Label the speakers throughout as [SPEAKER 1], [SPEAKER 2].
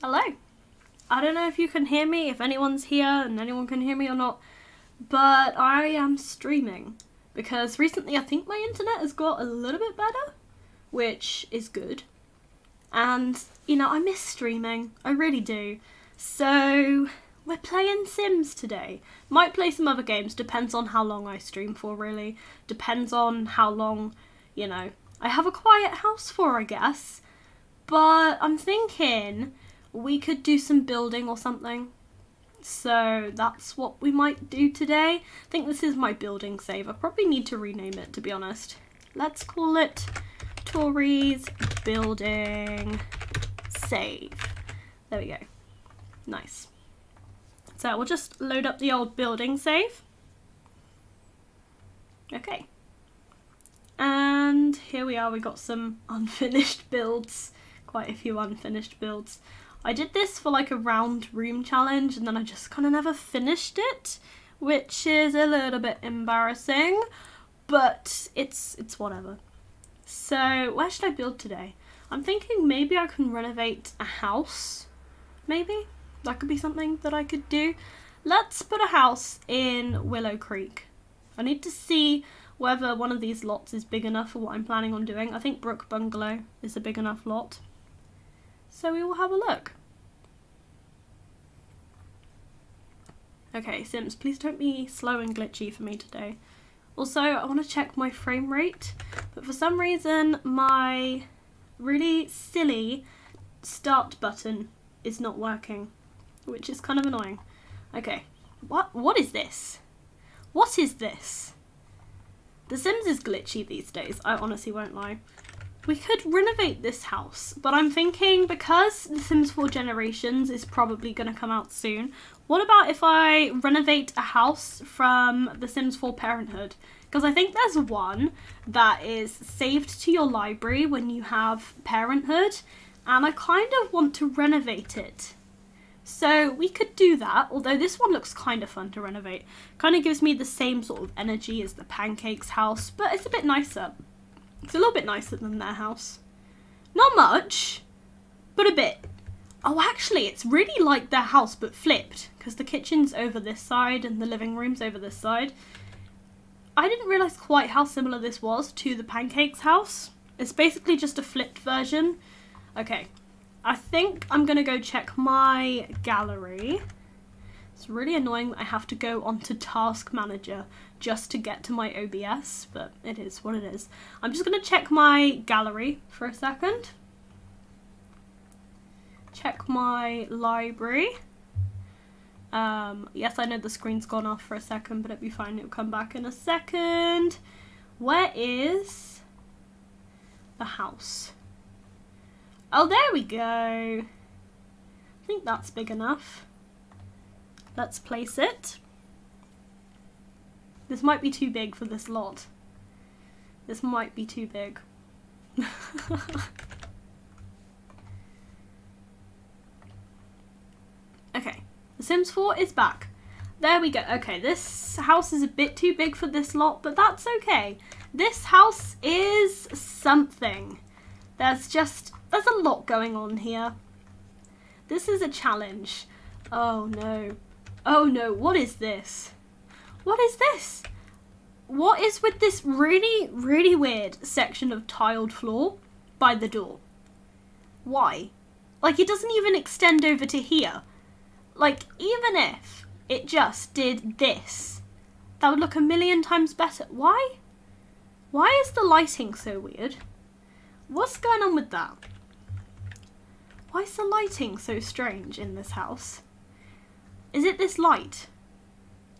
[SPEAKER 1] Hello. I don't know if you can hear me, if anyone's here and anyone can hear me or not, but I am streaming because recently I think my internet has got a little bit better, which is good. And, you know, I miss streaming. I really do. So, we're playing Sims today. Might play some other games, depends on how long I stream for, really. Depends on how long, you know, I have a quiet house for, I guess. But I'm thinking we could do some building or something. So that's what we might do today. I think this is my building save. I probably need to rename it, to be honest. Let's call it Tori's building save. There we go. Nice. So we'll just load up the old building save. Okay. And here we are. We got some unfinished builds. Quite a few unfinished builds. I did this for like a round room challenge and then I just kind of never finished it, which is a little bit embarrassing, but it's whatever. So where should I build today? I'm thinking maybe I can renovate a house. Maybe that could be something that I could do. Let's put a house in Willow Creek. I need to see whether one of these lots is big enough for what I'm planning on doing. I think Brook Bungalow is a big enough lot. So we will have a look. Okay, Sims, please don't be slow and glitchy for me today. Also, I want to check my frame rate, but for some reason my really silly start button is not working, which is kind of annoying. Okay, what is this? What is this? The Sims is glitchy these days, I honestly won't lie. We could renovate this house, but I'm thinking because The Sims 4 Generations is probably going to come out soon, what about if I renovate a house from The Sims 4 Parenthood? Because I think there's one that is saved to your library when you have Parenthood, and I kind of want to renovate it. So we could do that, although this one looks kind of fun to renovate. Kind of gives me the same sort of energy as the Pancakes house, but it's a bit nicer. It's a little bit nicer than their house. Not much, but a bit. Oh, actually, it's really like their house, but flipped, because the kitchen's over this side and the living room's over this side. I didn't realise quite how similar this was to the Pancakes house. It's basically just a flipped version. Okay, I think I'm going to go check my gallery. It's really annoying that I have to go onto Task Manager just to get to my OBS, but it is what it is. I'm just going to check my gallery for a second. Check my library. Yes, I know the screen's gone off for a second, but it'll be fine. It'll come back in a second. Where is the house? Oh, there we go. I think that's big enough. Let's place it. This might be too big for this lot. This might be too big. Okay, The Sims 4 is back. There we go. Okay, this house is a bit too big for this lot, but that's okay. This house is something. There's a lot going on here. This is a challenge. Oh no. Oh no, what is this? What is this? What is with this really, really weird section of tiled floor by the door? Why? Like, it doesn't even extend over to here. Like, even if it just did this, that would look a million times better. Why? Why is the lighting so weird? What's going on with that? Why is the lighting so strange in this house? Is it this light?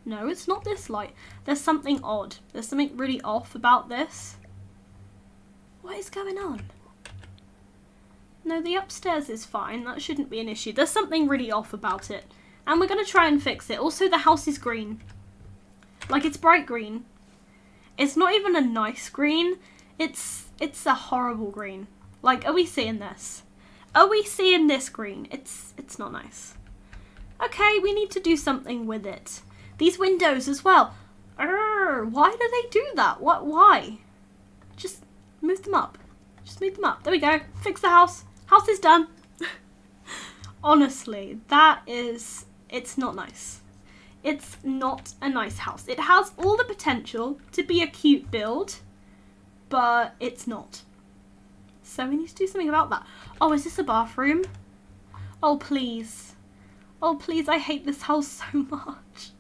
[SPEAKER 1] No, it's not this light. There's something odd. There's something really off about this. What is going on? No, the upstairs is fine. That shouldn't be an issue. There's something really off about it. And we're going to try and fix it. Also, the house is green. Like, it's bright green. It's not even a nice green. It's a horrible green. Like, are we seeing this? Are we seeing this green? It's not nice. Okay, we need to do something with it. These windows as well. Why do they do that? Why? Just move them up. Just move them up. There we go. Fix the house. House is done. Honestly, it's not nice. It's not a nice house. It has all the potential to be a cute build, but it's not. So we need to do something about that. Oh, is this a bathroom? Oh, please. Oh, please, I hate this house so much.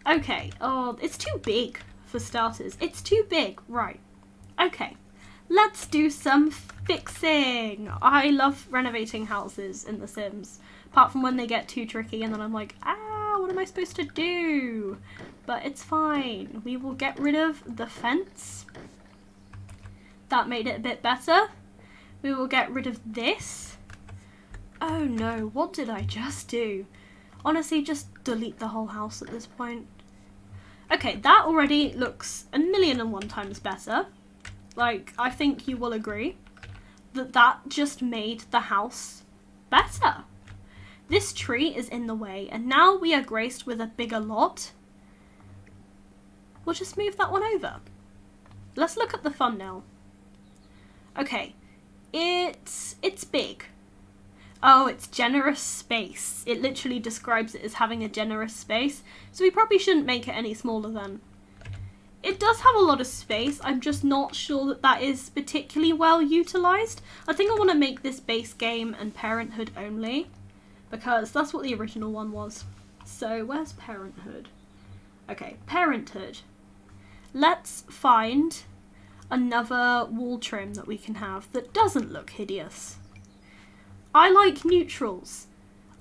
[SPEAKER 1] Okay, oh, it's too big for starters. It's too big, right. Okay, let's do some fixing. I love renovating houses in The Sims, apart from when they get too tricky and then I'm like, what am I supposed to do? But it's fine. We will get rid of the fence. That made it a bit better. We will get rid of this. Oh no, what did I just do? Honestly, just delete the whole house at this point. Okay, that already looks 1,000,001 times better. Like, I think you will agree that that just made the house better. This tree is in the way, and now we are graced with a bigger lot. We'll just move that one over. Let's look at the thumbnail. Okay, it's big. Oh, it's generous space. It literally describes it as having a generous space, so we probably shouldn't make it any smaller then. It does have a lot of space. I'm just not sure that that is particularly well utilised. I think I want to make this base game and Parenthood only, because that's what the original one was. So where's Parenthood? Okay, Parenthood. Let's find another wall trim that we can have that doesn't look hideous. I like neutrals.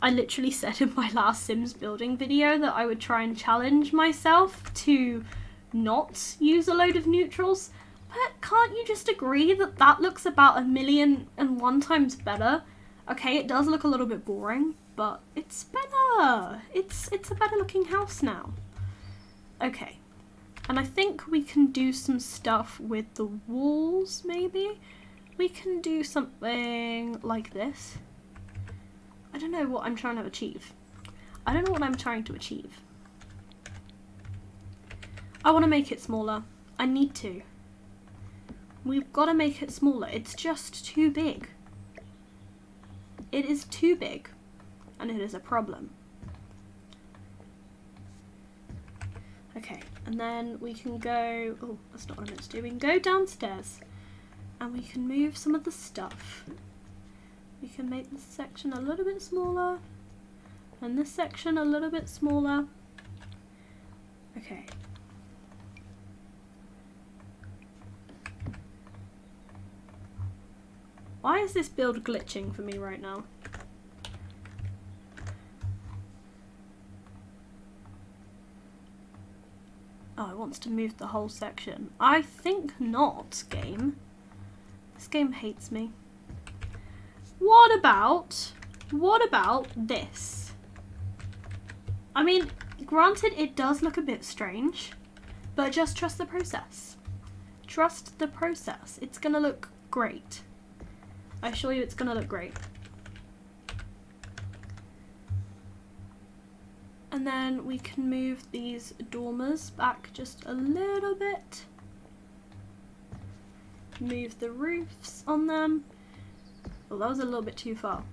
[SPEAKER 1] I literally said in my last Sims building video that I would try and challenge myself to not use a load of neutrals, but can't you just agree that that looks about 1,000,001 times better? Okay, it does look a little bit boring, but it's better. It's a better looking house now. Okay, and I think we can do some stuff with the walls, maybe? We can do something like this. I don't know what I'm trying to achieve. I don't know what I'm trying to achieve. I want to make it smaller. I need to. We've got to make it smaller. It's just too big. It is too big, and it is a problem. Okay, and then we can go, oh, that's not what I meant to do. We can go downstairs, and we can move some of the stuff. We can make this section a little bit smaller, and this section a little bit smaller. Okay. Why is this build glitching for me right now? Oh, it wants to move the whole section. I think not, game. This game hates me. What about this? I mean, granted, it does look a bit strange, but just trust the process. Trust the process. It's gonna look great. I assure you it's gonna look great. And then we can move these dormers back just a little bit. Move the roofs on them. Well, that was a little bit too far.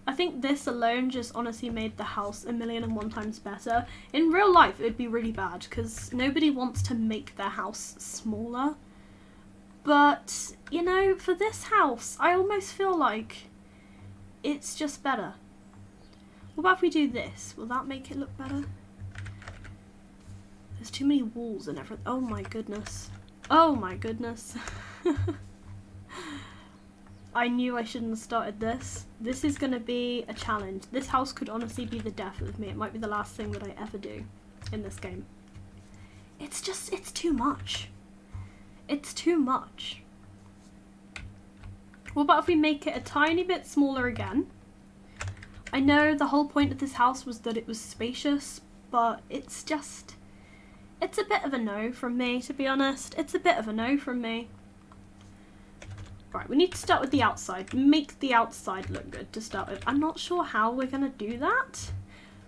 [SPEAKER 1] I think this alone just honestly made the house 1,000,001 times better. In real life, it would be really bad because nobody wants to make their house smaller. But, you know, for this house, I almost feel like it's just better. What about if we do this? Will that make it look better? There's too many walls and everything. Oh my goodness. Oh my goodness. I knew I shouldn't have started this. This is going to be a challenge. This house could honestly be the death of me. It might be the last thing that I ever do in this game. It's too much. It's too much. What about if we make it a tiny bit smaller again? I know the whole point of this house was that it was spacious, but it's a bit of a no from me, to be honest. It's a bit of a no from me. Right, we need to start with the outside. Make the outside look good to start with. I'm not sure how we're going to do that.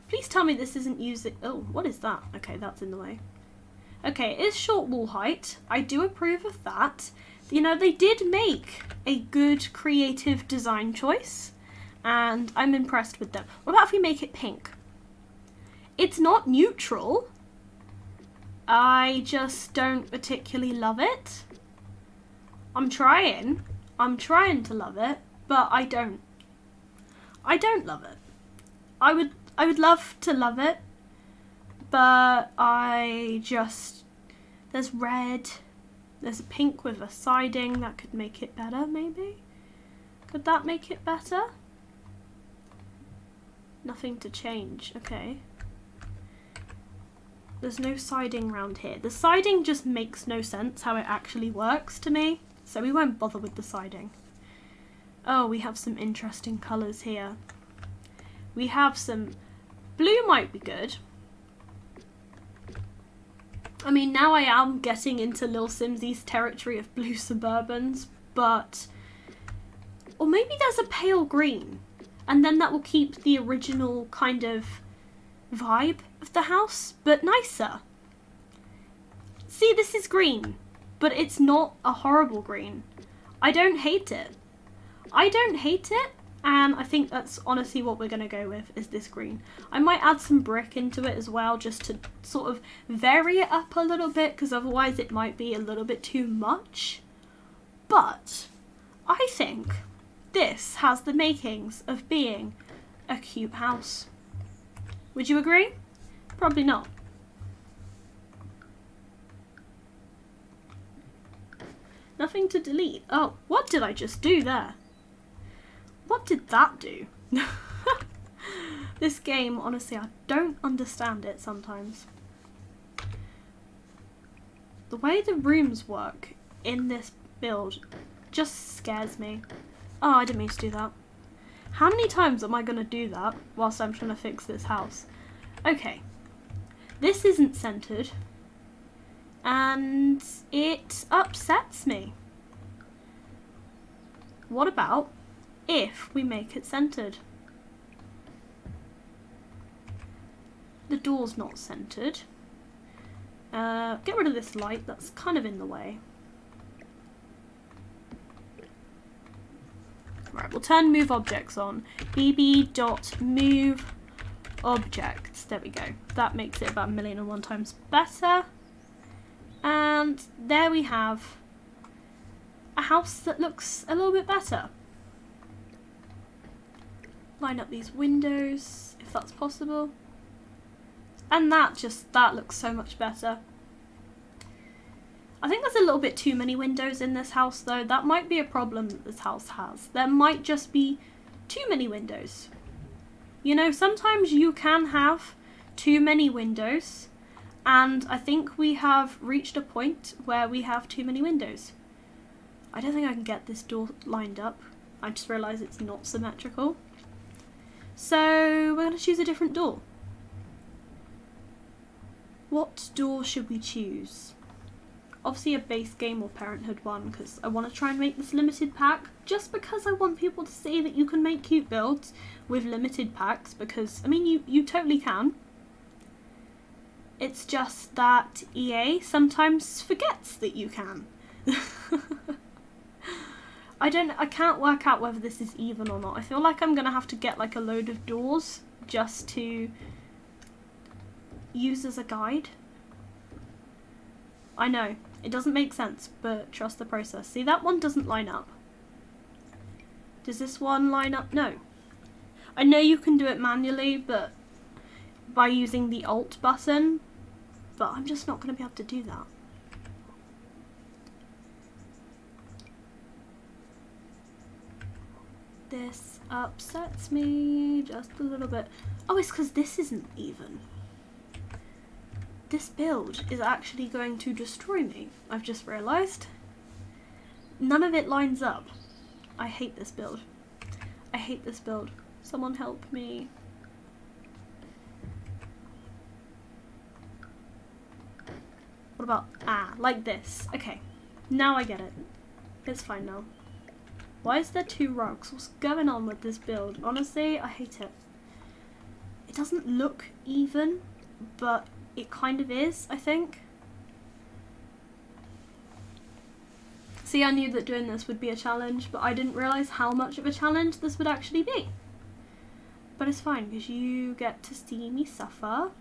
[SPEAKER 1] Please tell me this isn't using... Oh, what is that? Okay, that's in the way. Okay, it is short wall height. I do approve of that. You know, they did make a good creative design choice, and I'm impressed with them. What about if we make it pink? It's not neutral. I just don't particularly love it. I'm trying to love it, but I don't love it. I would love to love it, but there's red, there's a pink with a siding that could make it better, maybe? Could that make it better? Nothing to change, okay. There's no siding around here. The siding just makes no sense how it actually works to me, so we won't bother with the siding. Oh, we have some interesting colours here. We have some... Blue might be good. I mean, now I am getting into Lil Simsy's territory of blue Suburbans, but... Or maybe there's a pale green, and then that will keep the original kind of vibe of the house, but nicer. See, this is green, but it's not a horrible green. I don't hate it. And I think that's honestly what we're going to go with, is this green. I might add some brick into it as well, just to sort of vary it up a little bit, because otherwise it might be a little bit too much. But I think this has the makings of being a cute house. Would you agree? Probably not. Nothing to delete. Oh, what did I just do there? What did that do? This game, honestly, I don't understand it sometimes. The way the rooms work in this build just scares me. Oh, I didn't mean to do that. How many times am I going to do that whilst I'm trying to fix this house? Okay. This isn't centered. And it upsets me. What about if we make it centered? The door's not centered. Get rid of this light, that's kind of in the way. Right, we'll turn move objects on. bb.move objects. There we go. That makes it about 1,000,001 times better. And there we have a house that looks a little bit better. Line up these windows, if that's possible. And that looks so much better. I think there's a little bit too many windows in this house though. That might be a problem that this house has. There might just be too many windows. You know, sometimes you can have too many windows, and I think we have reached a point where we have too many windows. I don't think I can get this door lined up. I just realised it's not symmetrical. So we're going to choose a different door. What door should we choose? Obviously a base game or parenthood one, because I want to try and make this limited pack, just because I want people to see that you can make cute builds with limited packs, because, I mean, you totally can. It's just that EA sometimes forgets that you can. I can't work out whether this is even or not. I feel like I'm going to have to get like a load of doors just to use as a guide. I know, it doesn't make sense, but trust the process. See, that one doesn't line up. Does this one line up? No. I know you can do it manually, but by using the Alt button, but I'm just not going to be able to do that. This upsets me just a little bit. Oh, it's because this isn't even. This build is actually going to destroy me, I've just realised. None of it lines up. I hate this build. I hate this build. Someone help me. What about, like this. Okay, now I get it. It's fine now. Why is there two rugs? What's going on with this build? Honestly, I hate it. It doesn't look even, but it kind of is, I think. See, I knew that doing this would be a challenge, but I didn't realise how much of a challenge this would actually be. But it's fine because you get to see me suffer.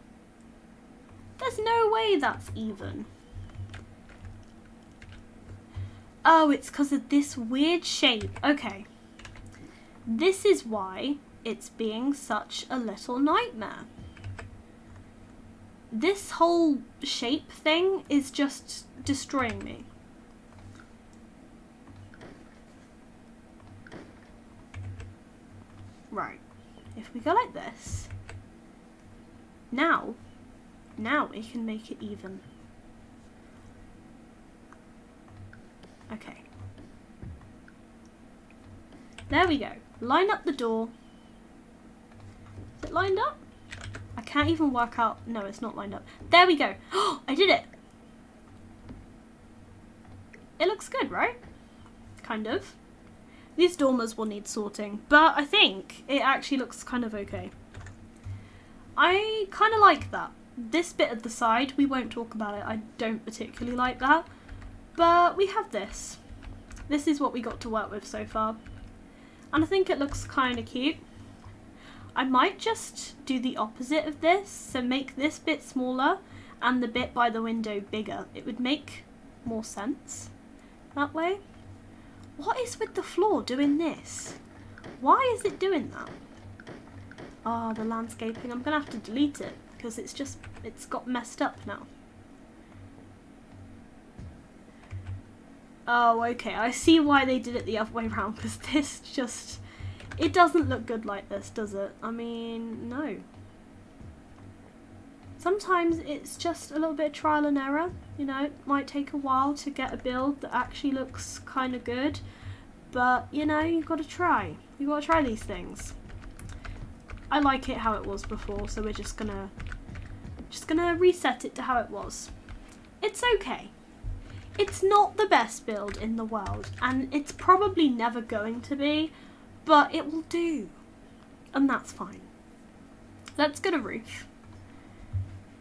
[SPEAKER 1] There's no way that's even. Oh, it's because of this weird shape. Okay. This is why it's being such a little nightmare. This whole shape thing is just destroying me. Right. If we go like this, now we can make it even. Okay. There we go. Line up the door. Is it lined up? I can't even work out. No, it's not lined up. There we go. Oh, I did it. It looks good, right? Kind of. These dormers will need sorting, but I think it actually looks kind of okay. I kind of like that. This bit at the side, we won't talk about it. I don't particularly like that. But we have this. This is what we got to work with so far. And I think it looks kind of cute. I might just do the opposite of this. So make this bit smaller and the bit by the window bigger. It would make more sense that way. What is with the floor doing this? Why is it doing that? Oh, the landscaping. I'm going to have to delete it because it's got messed up now. Oh, okay. I see why they did it the other way around because this just... It doesn't look good like this, does it? I mean, no. Sometimes it's just a little bit of trial and error. You know, it might take a while to get a build that actually looks kind of good. But, you know, you've got to try. You've got to try these things. I like it how it was before, so we're just gonna reset it to how it was. It's okay. It's not the best build in the world, and it's probably never going to be, but it will do. And that's fine. Let's get a roof.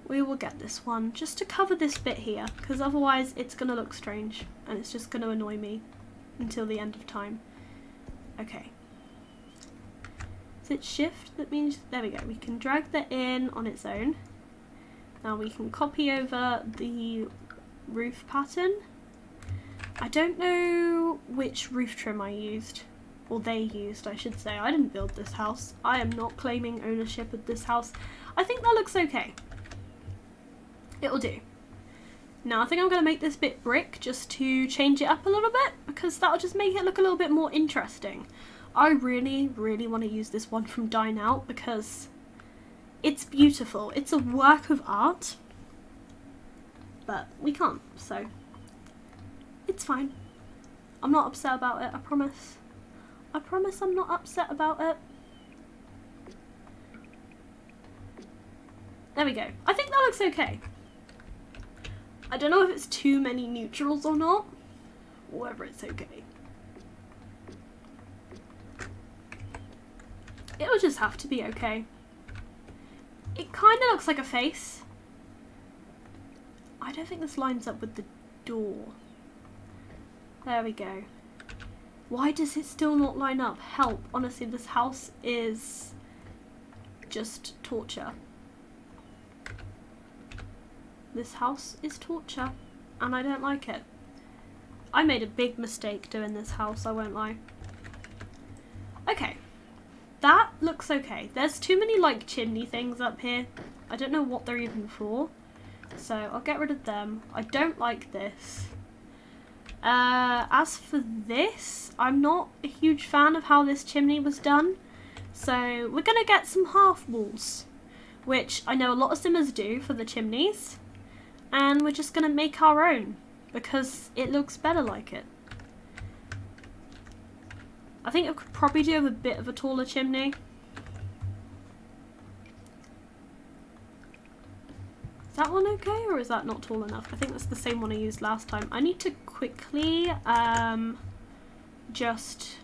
[SPEAKER 1] We will get this one just to cover this bit here, because otherwise it's going to look strange and it's just going to annoy me until the end of time. Okay. Is it shift? That means, there we go. We can drag that in on its own. Now we can copy over the roof pattern. I don't know which roof trim I used. Or they used, I should say. I didn't build this house. I am not claiming ownership of this house. I think that looks okay. It'll do. Now I think I'm going to make this bit brick just to change it up a little bit because that'll just make it look a little bit more interesting. I really, really want to use this one from Dine Out because it's beautiful. It's a work of art, but we can't, so it's fine. I'm not upset about it, I promise. I promise I'm not upset about it. There we go. I think that looks okay. I don't know if it's too many neutrals or not. Whatever, it's okay. It'll just have to be okay. It kind of looks like a face. I don't think this lines up with the door. There we go. Why does it still not line up? Help. Honestly, this house is just torture. This house is torture, and I don't like it. I made a big mistake doing this house, I won't lie. Okay. That looks okay. There's too many, like, chimney things up here. I don't know what they're even for. So, I'll get rid of them. I don't like this. As for this, I'm not a huge fan of how this chimney was done. So, we're going to get some half walls, which I know a lot of simmers do for the chimneys. And we're just going to make our own, because it looks better like it. I think I could probably do with a bit of a taller chimney. Is that one okay, or is that not tall enough? I think that's the same one I used last time. I need to quickly just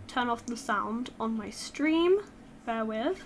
[SPEAKER 1] turn off the sound on my stream. Bear with.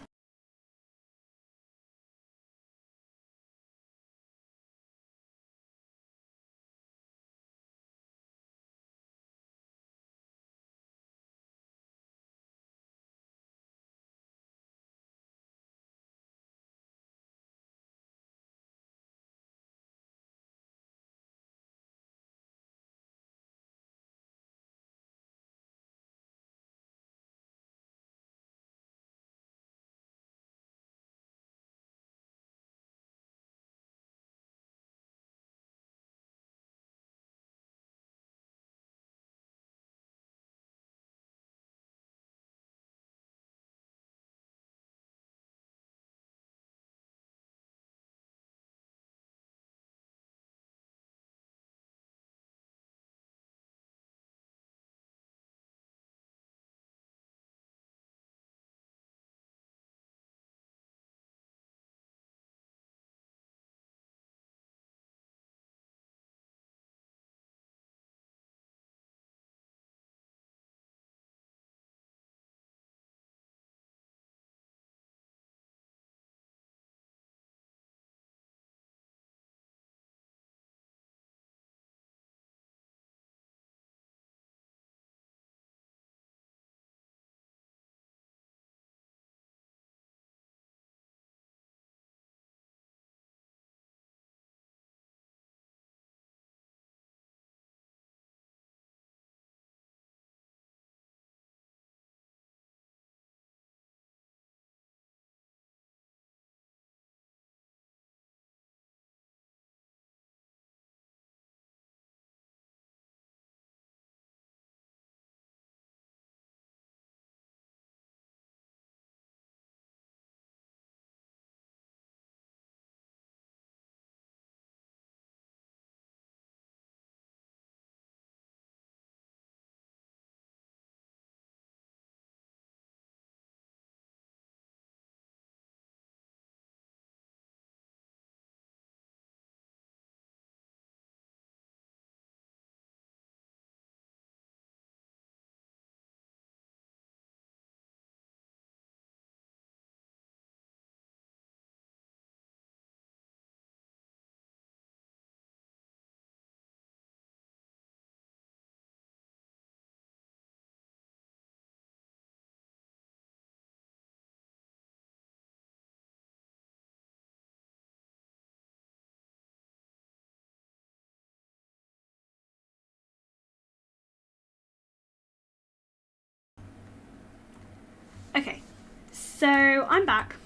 [SPEAKER 1] Okay, so I'm back.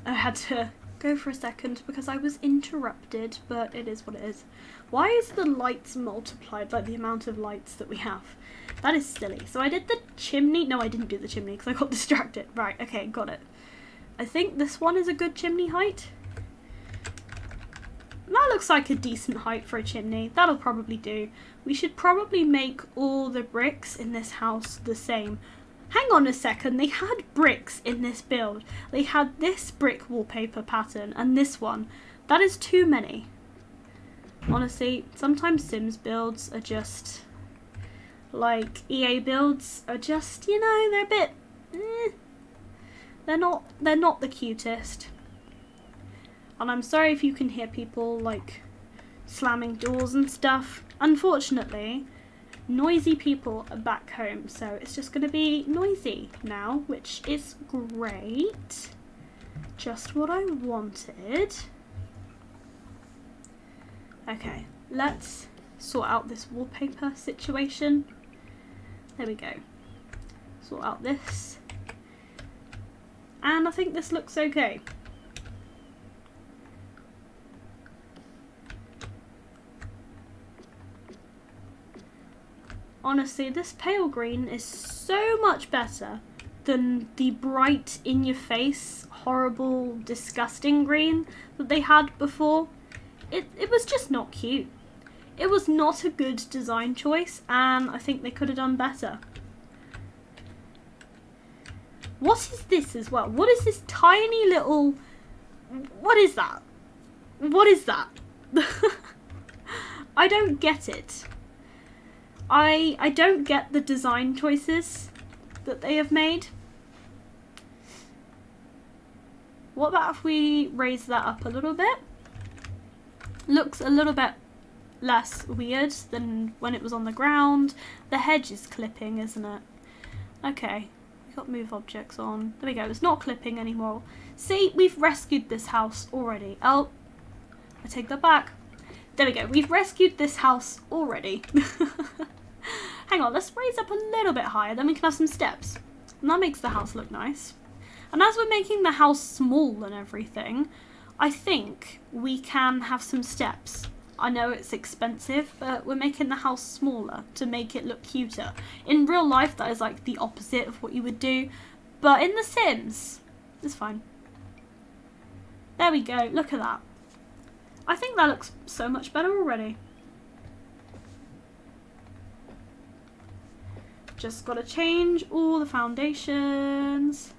[SPEAKER 1] I had to go for a second because I was interrupted, but it is what it is. Why is the lights multiplied, like the amount of lights that we have? That is silly. So I did the chimney. No, I didn't do the chimney because I got distracted. Right, okay, got it. I think this one is a good chimney height. That looks like a decent height for a chimney. That'll probably do. We should probably make all the bricks in this house the same. Hang on a second, they had bricks in this build. They had this brick wallpaper pattern and this one. That is too many. Honestly, sometimes Sims builds are just, like EA builds are just, you know, they're a bit, they're not the cutest. And I'm sorry if you can hear people like slamming doors and stuff. Unfortunately, noisy people are back home, so it's just going to be noisy now, which is great. Just what I wanted. Okay, let's sort out this wallpaper situation. There we go. Sort out this. And I think this looks okay. Honestly, this pale green is so much better than the bright, in-your-face, horrible, disgusting green that they had before. It was just not cute. It was not a good design choice, and I think they could have done better. What is this as well? What is this tiny little... What is that? What is that? I don't get it. I don't get the design choices that they have made. What about if we raise that up a little bit? Looks a little bit less weird than when it was on the ground. The hedge is clipping, isn't it? Okay, we've got move objects on. There we go, it's not clipping anymore. See, we've rescued this house already. Oh, I take that back. There we go, we've rescued this house already. Hang on, let's raise up a little bit higher, then we can have some steps. And that makes the house look nice. And as we're making the house small and everything, I think we can have some steps. I know it's expensive, but we're making the house smaller to make it look cuter. In real life, that is like the opposite of what you would do. But in The Sims, it's fine. There we go, look at that. I think that looks so much better already. Just gotta change all the foundations.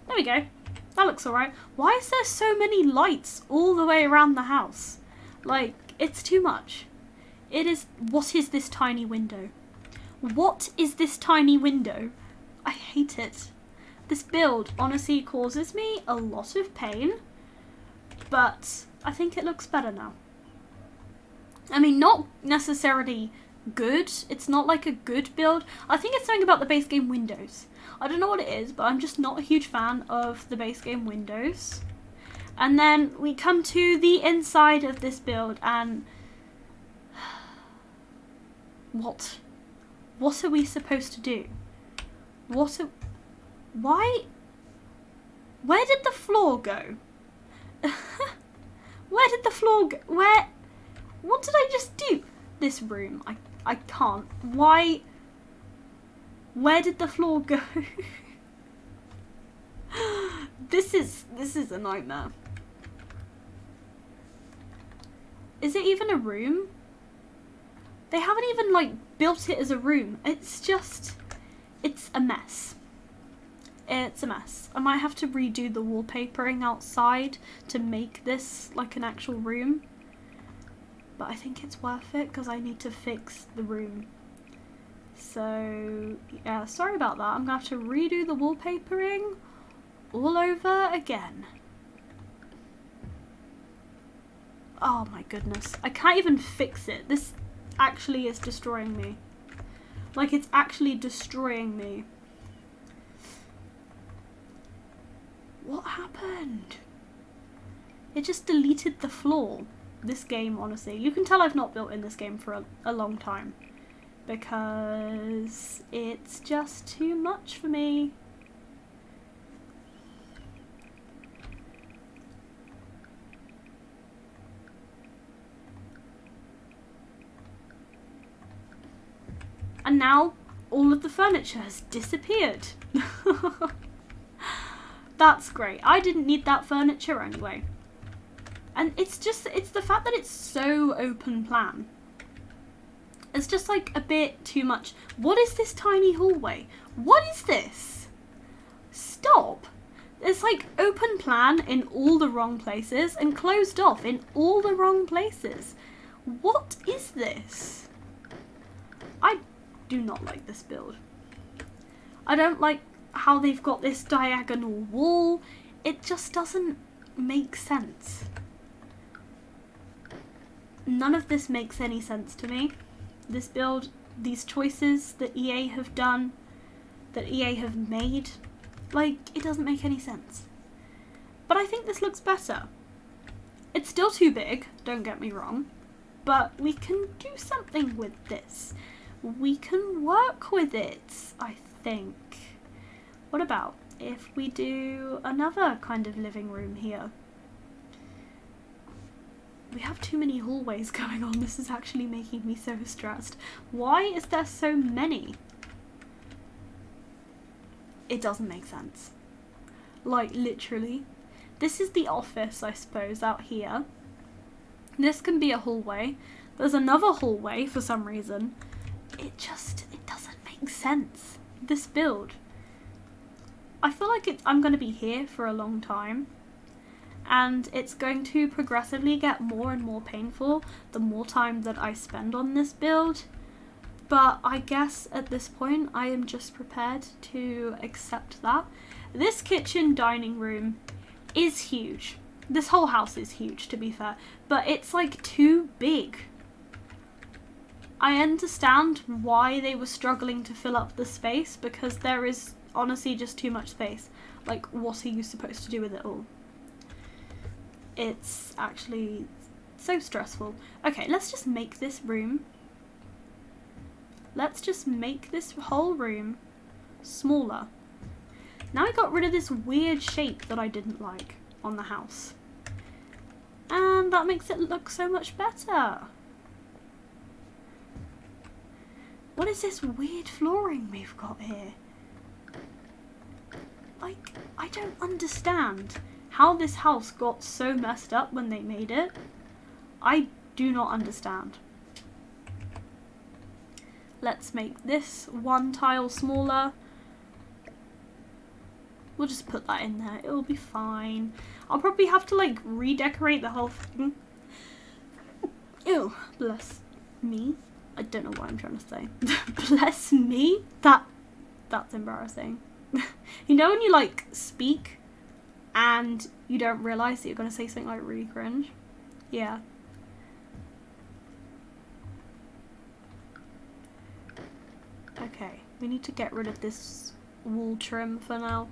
[SPEAKER 1] There we go. That looks alright. Why is there so many lights all the way around the house? Like, it's too much. It is... What is this tiny window? What is this tiny window? I hate it. This build honestly causes me a lot of pain, but I think it looks better now. I mean, not necessarily good. It's not like a good build. I think it's something about the base game windows. I don't know what it is, but I'm just not a huge fan of the base game windows. And then we come to the inside of this build and... What? What are we supposed to do? Why? Where did the floor go? Where did the floor go? Where? What did I just do? This room. I can't. Why? Where did the floor go? This is a nightmare. Is it even a room? They haven't even like built it as a room. It's just, it's a mess. It's a mess. I might have to redo the wallpapering outside to make this like an actual room. But I think it's worth it because I need to fix the room. So, yeah, sorry about that. I'm going to have to redo the wallpapering all over again. Oh my goodness. I can't even fix it. This actually is destroying me. Like, it's actually destroying me. What happened? It just deleted the floor. This game, honestly. You can tell I've not built in this game for a long time. because it's just too much for me. And now all of the furniture has disappeared. That's great. I didn't need that furniture anyway. And it's the fact that it's so open plan. It's just like a bit too much. What is this tiny hallway? What is this? Stop. It's like open plan in all the wrong places and closed off in all the wrong places. What is this? I do not like this build. I don't like how they've got this diagonal wall. It just doesn't make sense. None of this makes any sense to me. This build, these choices that EA have done, that EA have made, like, it doesn't make any sense. But I think this looks better. It's still too big, don't get me wrong, but we can do something with this. We can work with it, I think. What about if we do another kind of living room here? We have too many hallways going on. This is actually making me so stressed. Why is there so many? It doesn't make sense. Like, literally. This is the office, I suppose, out here. This can be a hallway. There's another hallway for some reason. It doesn't make sense. This build. I feel like I'm going to be here for a long time. And it's going to progressively get more and more painful the more time that I spend on this build. But I guess at this point I am just prepared to accept that. This kitchen dining room is huge. This whole house is huge, to be fair. But it's like too big. I understand why they were struggling to fill up the space, because there is honestly just too much space. Like, what are you supposed to do with it all? It's actually so stressful. Okay, let's just make this room. Let's just make this whole room smaller. Now I got rid of this weird shape that I didn't like on the house. And that makes it look so much better. What is this weird flooring we've got here? Like, I don't understand how this house got so messed up when they made it. I do not understand. Let's make this one tile smaller. We'll just put that in there. It'll be fine. I'll probably have to like redecorate the whole thing. Ew, bless me. I don't know what I'm trying to say. Bless me? That's embarrassing. You know when you like speak and you don't realise that you're going to say something like really cringe? Yeah. Okay, we need to get rid of this wall trim for now.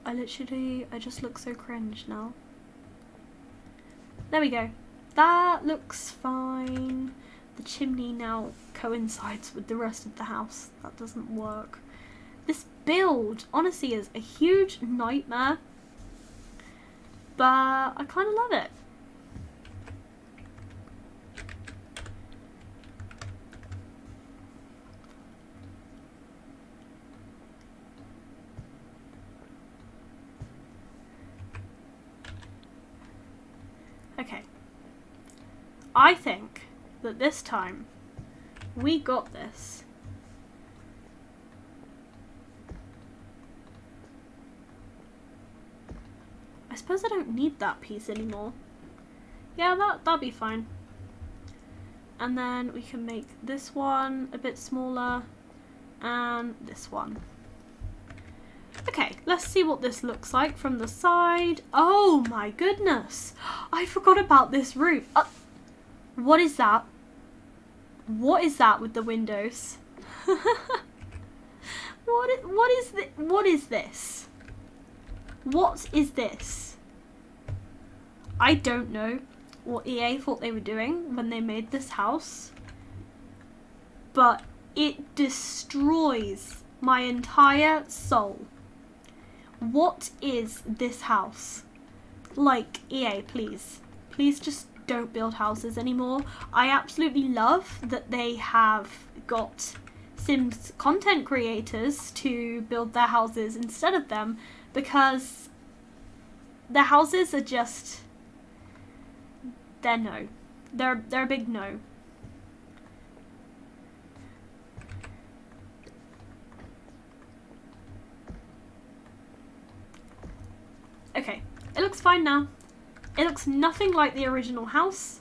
[SPEAKER 1] I just look so cringe now. There we go. That looks fine. The chimney now coincides with the rest of the house. That doesn't work. This build, honestly, is a huge nightmare. But I kind of love it. Okay. I think that this time we got this. I suppose I don't need that piece anymore. Yeah, that'll be fine. And then we can make this one a bit smaller and this one. Okay, let's see what this looks like from the side. Oh my goodness! I forgot about this roof. What is that? What is that with the windows? What is this? What is this? What is this? I don't know what EA thought they were doing when they made this house. but it destroys my entire soul. What is this house? Like, EA, please. Please just don't build houses anymore. I absolutely love that they have got Sims content creators to build their houses instead of them, because their houses are just, they're no. They're a big no. Okay, it looks fine now. It looks nothing like the original house,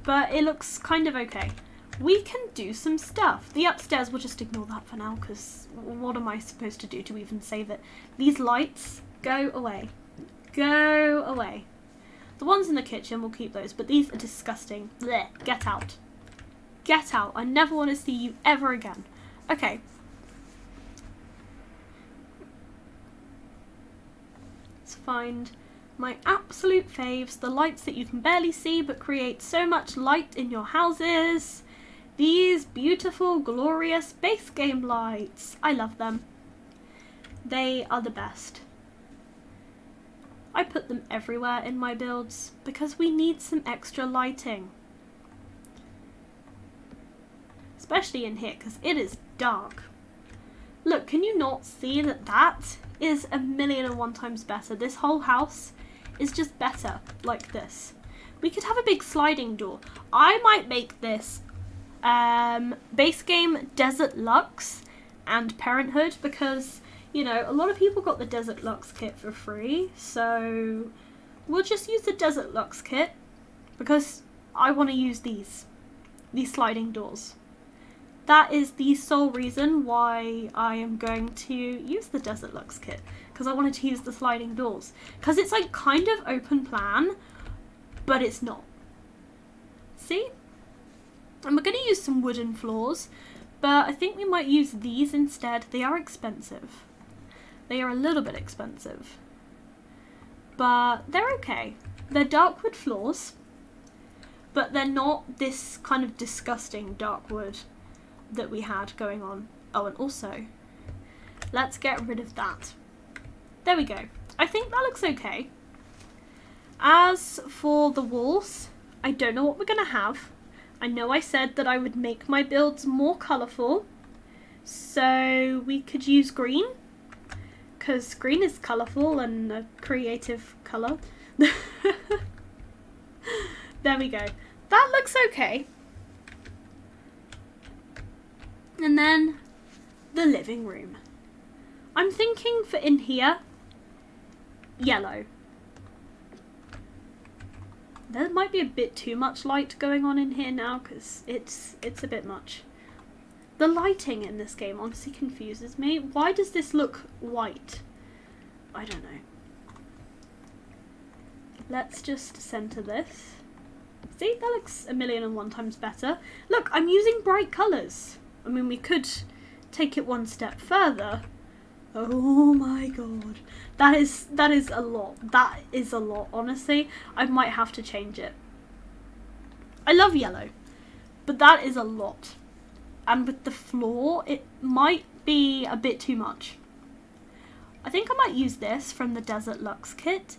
[SPEAKER 1] but it looks kind of okay. We can do some stuff. The upstairs, we'll just ignore that for now, because what am I supposed to do to even save it? These lights, go away. Go away. The ones in the kitchen, we'll keep those, but these are disgusting. Blech, get out. Get out. I never want to see you ever again. Okay. Let's find my absolute faves, the lights that you can barely see but create so much light in your houses. These beautiful, glorious base game lights. I love them. They are the best. I put them everywhere in my builds because we need some extra lighting. Especially in here because it is dark. Look, can you not see that that is 1,000,001 times better? This whole house is just better like this. We could have a big sliding door. I might make this base game Desert Luxe and Parenthood, because, you know, a lot of people got the Desert Luxe kit for free, so we'll just use the Desert Luxe kit because I want to use these sliding doors. That is the sole reason why I am going to use the Desert Luxe kit, because I wanted to use the sliding doors. Because it's like kind of open plan, but it's not. See? And we're going to use some wooden floors, but I think we might use these instead. They are expensive. They are a little bit expensive, but they're okay. They're dark wood floors, but they're not this kind of disgusting dark wood that we had going on. Oh, and also, let's get rid of that. There we go. I think that looks okay. As for the walls, I don't know what we're going to have. I know I said that I would make my builds more colourful, so we could use green, because green is colourful and a creative colour. There we go. That looks okay. And then the living room. I'm thinking for in here, yellow. There might be a bit too much light going on in here now, because it's a bit much. The lighting in this game honestly confuses me. Why does this look white? I don't know. Let's just center this. See, that looks 1,000,001 times better. Look, I'm using bright colours. I mean, we could take it one step further. Oh my god. That is a lot. That is a lot, honestly. I might have to change it. I love yellow, but that is a lot. And with the floor, it might be a bit too much. I think I might use this from the Desert Luxe kit.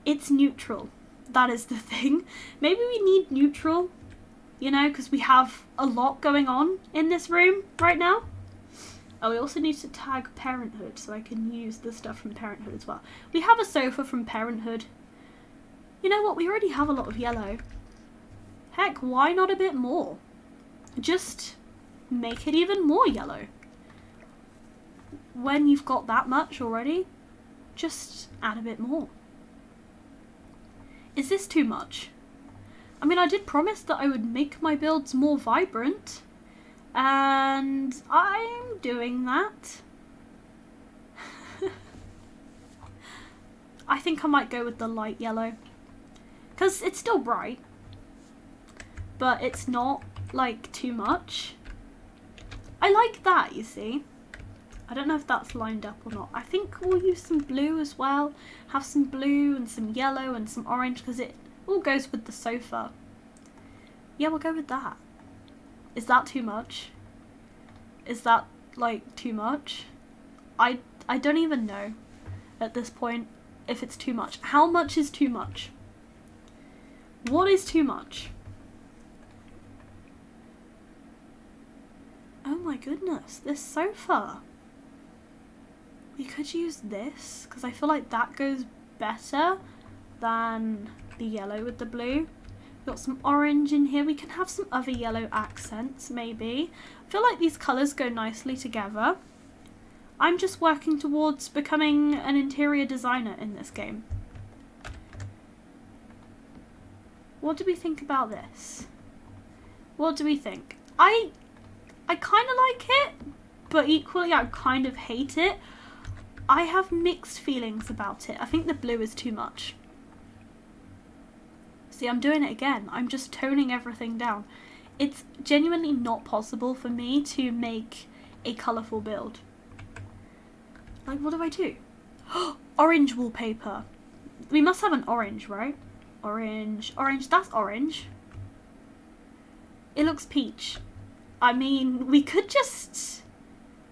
[SPEAKER 1] It's neutral. That is the thing. Maybe we need neutral, you know, because we have a lot going on in this room right now. Oh, we also need to tag Parenthood so I can use the stuff from Parenthood as well. We have a sofa from Parenthood. You know what? We already have a lot of yellow. Heck, why not a bit more? Just make it even more yellow. When you've got that much already, just add a bit more. Is this too much? I mean, I did promise that I would make my builds more vibrant. And I'm doing that. I think I might go with the light yellow. Because it's still bright. But it's not, like, too much. I like that, you see. I don't know if that's lined up or not. I think we'll use some blue as well. Have some blue and some yellow and some orange, because it all goes with the sofa. Yeah, we'll go with that. Is that too much? Is that like too much? I don't even know at this point if it's too much. How much is too much? What is too much? Oh my goodness, this sofa. We could use this because I feel like that goes better than the yellow with the blue. Got some orange in here. We can have some other yellow accents maybe. I feel like these colours go nicely together. I'm just working towards becoming an interior designer in this game. What do we think about this? What do we think? I kind of like it, but equally I kind of hate it. I have mixed feelings about it. I think the blue is too much. See, I'm doing it again. I'm just toning everything down. It's genuinely not possible for me to make a colourful build. Like, what do I do? Orange wallpaper. We must have an orange, right? Orange. Orange. That's orange. It looks peach. I mean, we could just...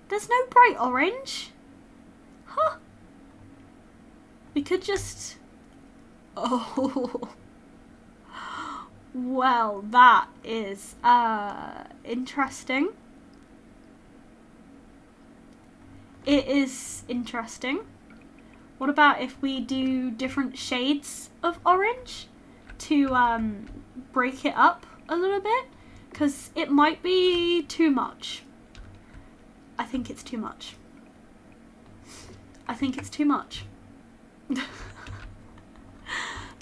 [SPEAKER 1] There's no bright orange. Huh. We could just... Oh... Well, that is interesting. It is interesting. What about if we do different shades of orange to break it up a little bit? Because it might be too much. I think it's too much. I think it's too much.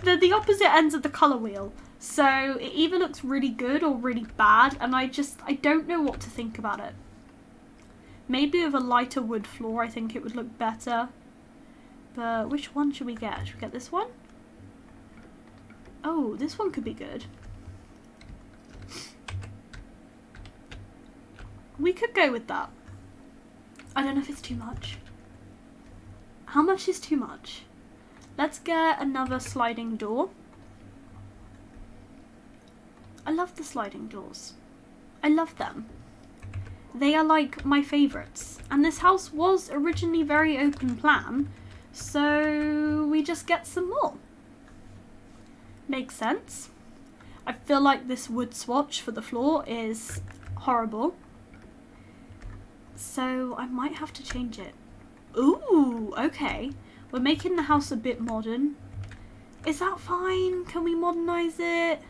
[SPEAKER 1] They're the opposite ends of the colour wheel. So it either looks really good or really bad, and I don't know what to think about it. Maybe with a lighter wood floor I think it would look better. But which one should we get? Should we get this one? Oh, this one could be good. We could go with that. I don't know if it's too much. How much is too much? Let's get another sliding door. I love the sliding doors. I love them. They are like my favourites. And this house was originally very open plan, so we just get some more. Makes sense. I feel like this wood swatch for the floor is horrible, so I might have to change it. Ooh, okay. We're making the house a bit modern. Is that fine? Can we modernise it?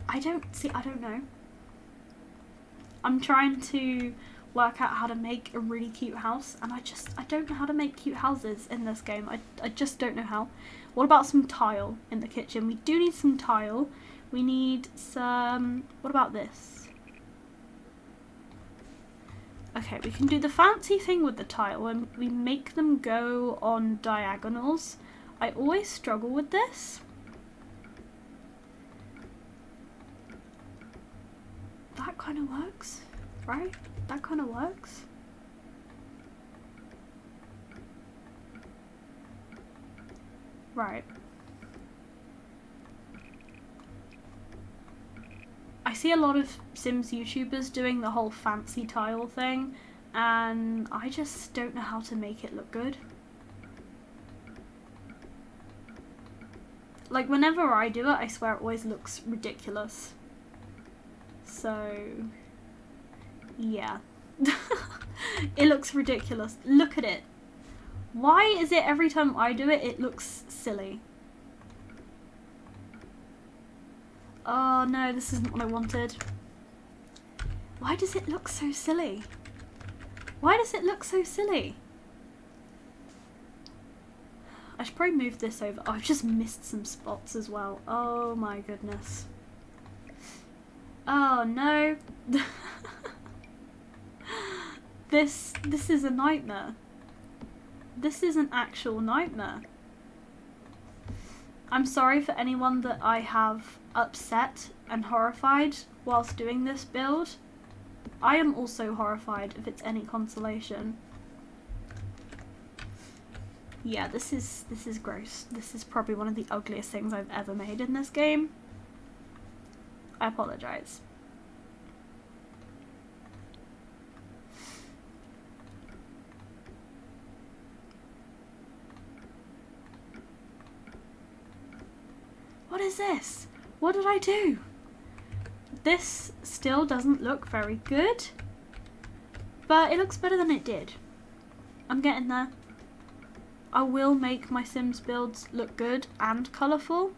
[SPEAKER 1] I don't know. I'm trying to work out how to make a really cute house, and I don't know how to make cute houses in this game. I just don't know how. What about some tile in the kitchen? We do need some tile. We need some... What about this? Okay, we can do the fancy thing with the tile when we make them go on diagonals. I always struggle with this. That kind of works, right? That kind of works. Right. I see a lot of Sims YouTubers doing the whole fancy tile thing, and I just don't know how to make it look good. Like, whenever I do it, I swear it always looks ridiculous. So, yeah. It looks ridiculous. Look at it. Why is it every time I do it, it looks silly? Oh no, this isn't what I wanted. Why does it look so silly? Why does it look so silly? I should probably move this over. Oh, I've just missed some spots as well. Oh my goodness. Oh no. This is a nightmare. This is an actual nightmare. I'm sorry for anyone that I have upset and horrified whilst doing this build. I am also horrified, if it's any consolation. Yeah, this is gross. This is probably one of the ugliest things I've ever made in this game. I apologise. What is this? What did I do? This still doesn't look very good, but it looks better than it did. I'm getting there. I will make my Sims builds look good and colourful.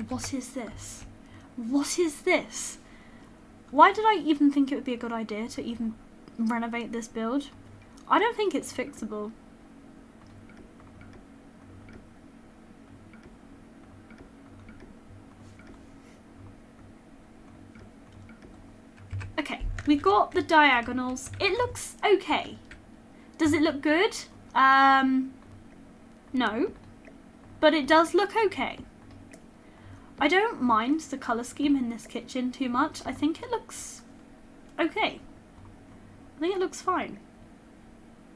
[SPEAKER 1] What is this? What is this? Why did I even think it would be a good idea to even renovate this build? I don't think it's fixable. Okay, we've got the diagonals. It looks okay. Does it look good? No. But it does look okay. I don't mind the colour scheme in this kitchen too much. I think it looks okay. I think it looks fine.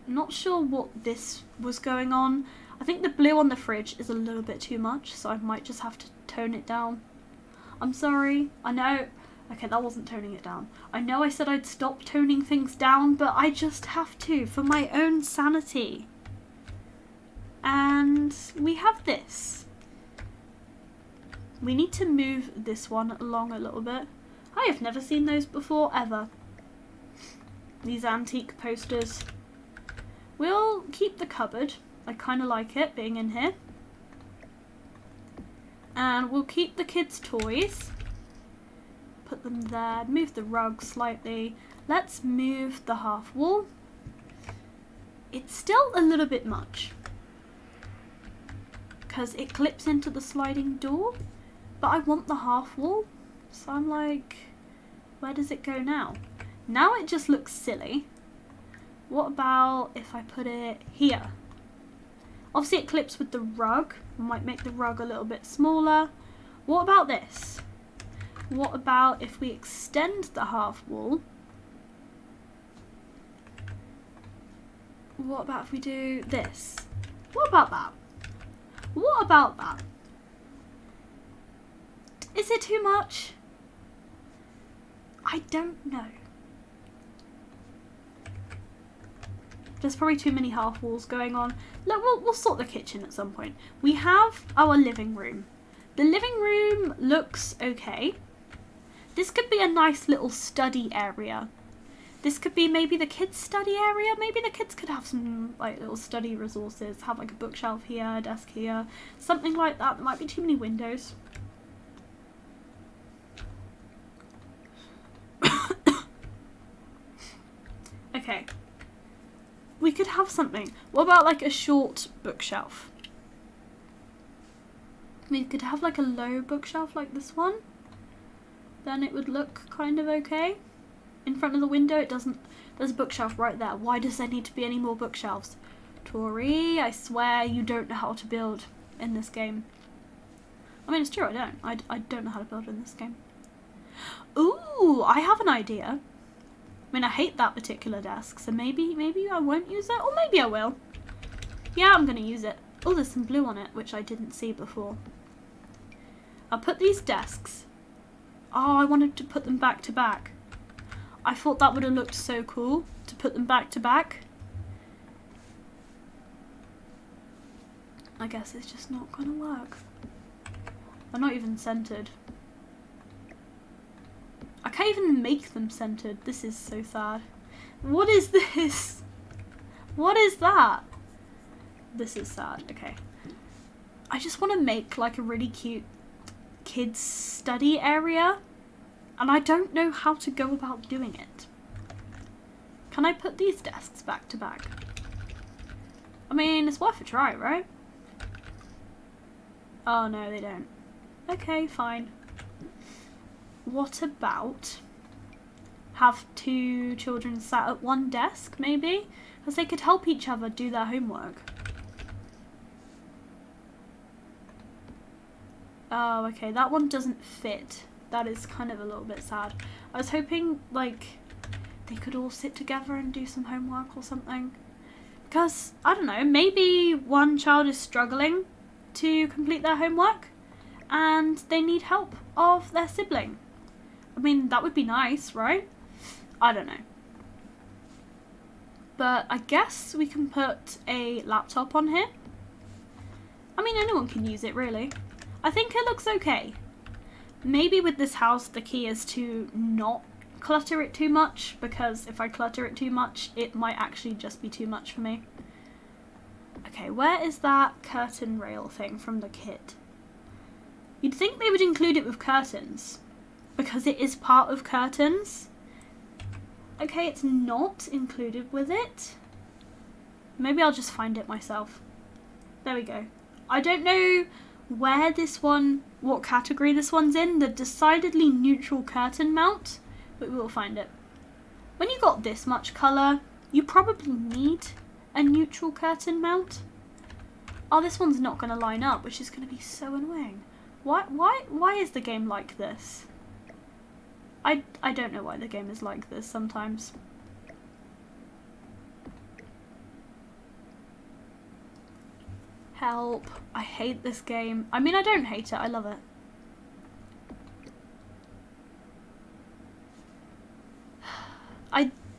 [SPEAKER 1] I'm not sure what this was going on. I think the blue on the fridge is a little bit too much, so I might just have to tone it down. I'm sorry. I know. Okay, that wasn't toning it down. I know I said I'd stop toning things down, but I just have to for my own sanity. And we have this. We need to move this one along a little bit. I have never seen those before, ever. These antique posters. We'll keep the cupboard. I kind of like it being in here. And we'll keep the kids' toys. Put them there. Move the rug slightly. Let's move the half wall. It's still a little bit much, because it clips into the sliding door. But I want the half wall. So I'm like, where does it go now? Now it just looks silly. What about if I put it here? Obviously it clips with the rug. I might make the rug a little bit smaller. What about this? What about if we extend the half wall? What about if we do this? What about that? What about that? Is it too much? I don't know. There's probably too many half walls going on. Look, we'll sort the kitchen at some point. We have our living room. The living room looks okay. This could be a nice little study area. This could be maybe the kids' study area. Maybe the kids could have some like little study resources. Have like a bookshelf here, a desk here, something like that. There might be too many windows. Okay. We could have something. What about like a short bookshelf? We could have like a low bookshelf like this one. Then it would look kind of okay. In front of the window, it doesn't. There's a bookshelf right there. Why does there need to be any more bookshelves? Tori, I swear you don't know how to build in this game. I mean, it's true, I don't. I don't know how to build in this game. Ooh, I have an idea. I mean, I hate that particular desk, so maybe I won't use it, or maybe I will. Yeah, I'm gonna use it. Oh, there's some blue on it, which I didn't see before. I'll put these desks. Oh, I wanted to put them back to back. I thought that would have looked so cool to put them back to back. I guess it's just not gonna work. They're not even centered. I can't even make them centered. This is so sad. What is this? What is that? This is sad. Okay. I just want to make like a really cute kids study area, and I don't know how to go about doing it. Can I put these desks back to back? I mean, it's worth a try, right? Oh no, they don't. Okay, fine. What about have two children sat at one desk, maybe? Because they could help each other do their homework. Oh, okay, that one doesn't fit. That is kind of a little bit sad. I was hoping, like, they could all sit together and do some homework or something. Because, I don't know, maybe one child is struggling to complete their homework, and they need help of their sibling. I mean, that would be nice, right? I don't know. But I guess we can put a laptop on here. I mean, anyone can use it, really. I think it looks okay. Maybe with this house, the key is to not clutter it too much, because if I clutter it too much, it might actually just be too much for me. Okay, where is that curtain rail thing from the kit? You'd think they would include it with curtains, because it is part of curtains. Okay, it's not included with it. Maybe I'll just find it myself. There we go. I don't know where this one, what category this one's in, the decidedly neutral curtain mount, but we will find it. When you got this much colour, you probably need a neutral curtain mount. Oh, this one's not going to line up, which is going to be so annoying. Why is the game like this? I don't know why the game is like this sometimes. Help. I hate this game. I mean, I don't hate it. I love it.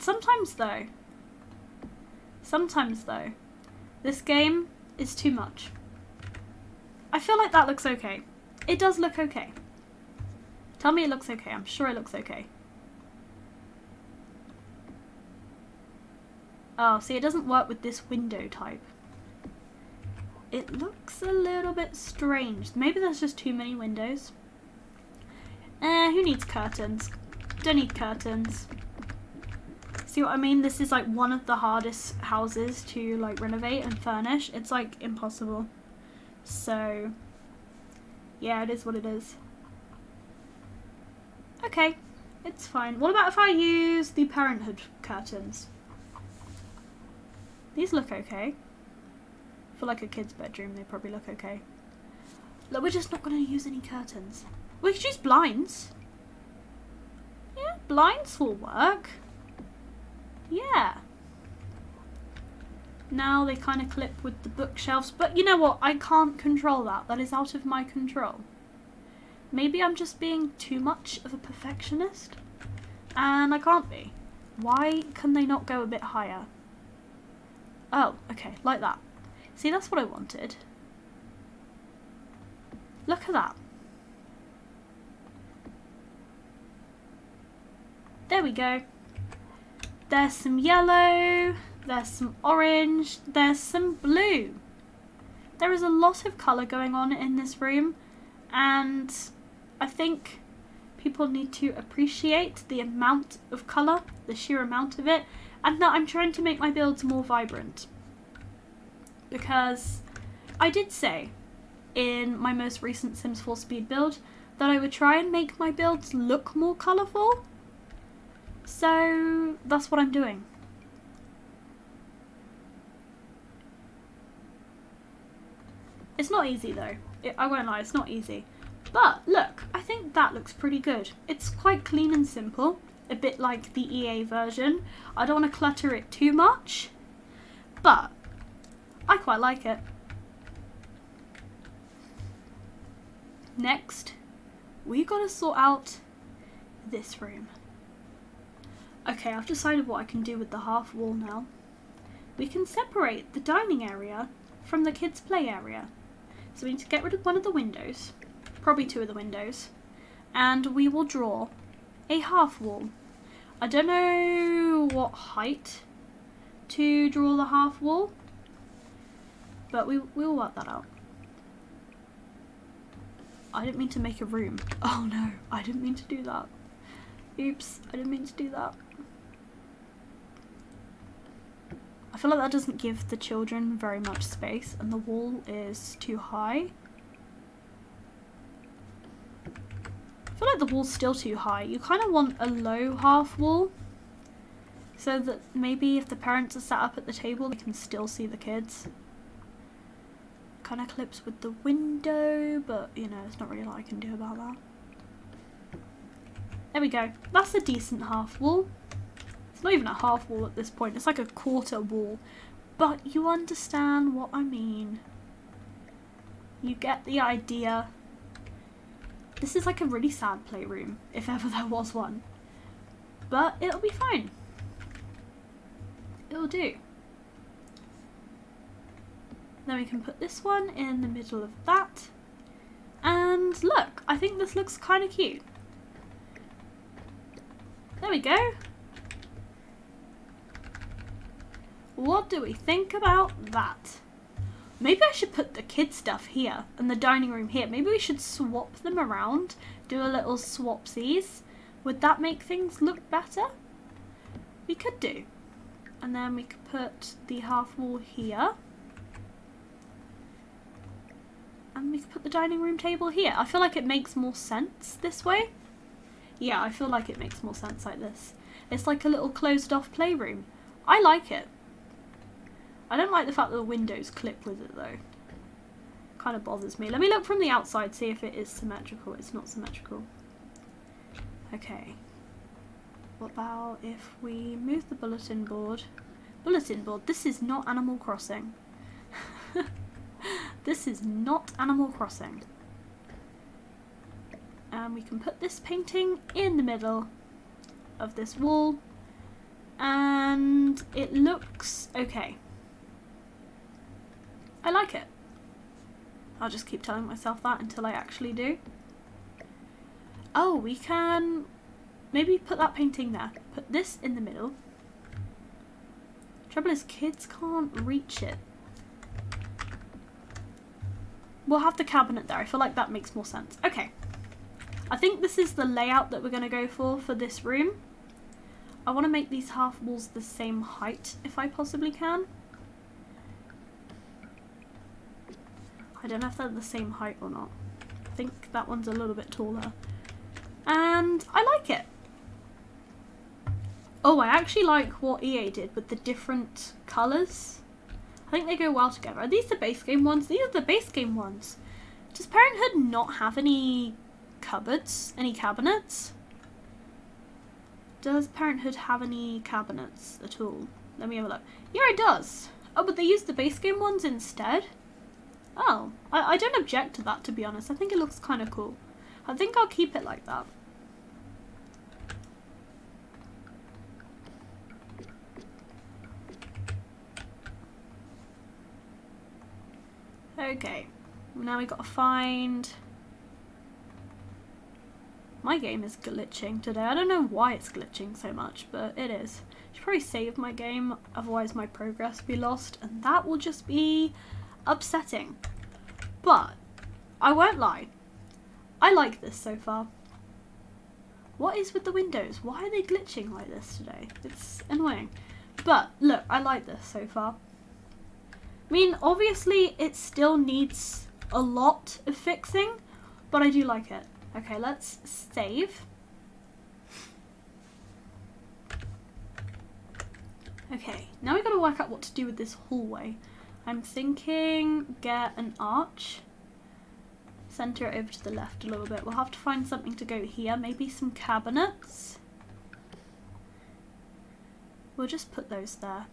[SPEAKER 1] Sometimes though, this game is too much. I feel like that looks okay. It does look okay. Tell me it looks okay. I'm sure it looks okay. Oh, see, it doesn't work with this window type. It looks a little bit strange. Maybe there's just too many windows. Who needs curtains? Don't need curtains. See what I mean? This is like one of the hardest houses to like renovate and furnish. It's like impossible. So, yeah, it is what it is. Okay, it's fine. What about if I use the parenthood curtains? These look okay. For like a kid's bedroom, they probably look okay. Look, we're just not going to use any curtains. We could use blinds. Yeah, blinds will work. Yeah. Now they kind of clip with the bookshelves, but you know what? I can't control that. That is out of my control. Maybe I'm just being too much of a perfectionist, and I can't be. Why can they not go a bit higher? Oh, okay, like that. See, that's what I wanted. Look at that. There we go. There's some yellow, there's some orange, there's some blue. There is a lot of colour going on in this room, and I think people need to appreciate the amount of colour, the sheer amount of it, and that I'm trying to make my builds more vibrant. Because I did say in my most recent Sims 4 speed build that I would try and make my builds look more colourful. So that's what I'm doing. It's not easy though. I won't lie, it's not easy. But look, I think that looks pretty good. It's quite clean and simple, a bit like the EA version. I don't want to clutter it too much, but I quite like it. Next, we gotta sort out this room. Okay, I've decided what I can do with the half wall now. We can separate the dining area from the kids' play area. So we need to get rid of one of the windows, probably two of the windows, and we will draw a half wall. I don't know what height to draw the half wall, but we'll work that out. I didn't mean to make a room. Oh no, I didn't mean to do that. Oops, I didn't mean to do that. I feel like that doesn't give the children very much space, and the wall is too high. I feel like the wall's still too high. You kind of want a low half wall, so that maybe if the parents are sat up at the table, they can still see the kids. Kind of clips with the window, but you know, there's not really a lot I can do about that. There we go. That's a decent half wall. It's not even a half wall at this point. It's like a quarter wall. But you understand what I mean. You get the idea. This is like a really sad playroom, if ever there was one. But it'll be fine. It'll do. Then we can put this one in the middle of that. And look, I think this looks kind of cute. There we go. What do we think about that? Maybe I should put the kid stuff here and the dining room here. Maybe we should swap them around, do a little swapsies. Would that make things look better? We could do. And then we could put the half wall here. And we could put the dining room table here. I feel like it makes more sense this way. Yeah, I feel like it makes more sense like this. It's like a little closed off playroom. I like it. I don't like the fact that the windows clip with it though. Kind of bothers me. Let me look from the outside, see if it is symmetrical. It's not symmetrical. Okay. What about if we move the bulletin board? Bulletin board, this is not Animal Crossing. This is not Animal Crossing. And we can put this painting in the middle of this wall. And it looks okay. I like it. I'll just keep telling myself that until I actually do. Oh, we can maybe put that painting there. Put this in the middle. Trouble is, kids can't reach it. We'll have the cabinet there. I feel like that makes more sense. Okay. I think this is the layout that we're going to go for this room. I want to make these half walls the same height if I possibly can. I don't know if they're the same height or not. I think that one's a little bit taller. And I like it. Oh, I actually like what EA did with the different colours. I think they go well together. Are these the base game ones? These are the base game ones. Does Parenthood not have any cupboards? Any cabinets? Does Parenthood have any cabinets at all? Let me have a look. Yeah, it does. Oh, but they use the base game ones instead? Oh, I don't object to that, to be honest. I think it looks kind of cool. I think I'll keep it like that. Okay, now we gotta find... My game is glitching today. I don't know why it's glitching so much, but it is. I should probably save my game, otherwise my progress will be lost, and that will just be upsetting. But I won't lie, I like this so far. What is with the windows? Why are they glitching like this today? It's annoying. But look, I like this so far. I mean, obviously it still needs a lot of fixing, but I do like it. Okay, let's save. Okay, now we gotta work out what to do with this hallway. I'm thinking get an arch, center it over to the left a little bit. We'll have to find something to go here, maybe some cabinets. We'll just put those there.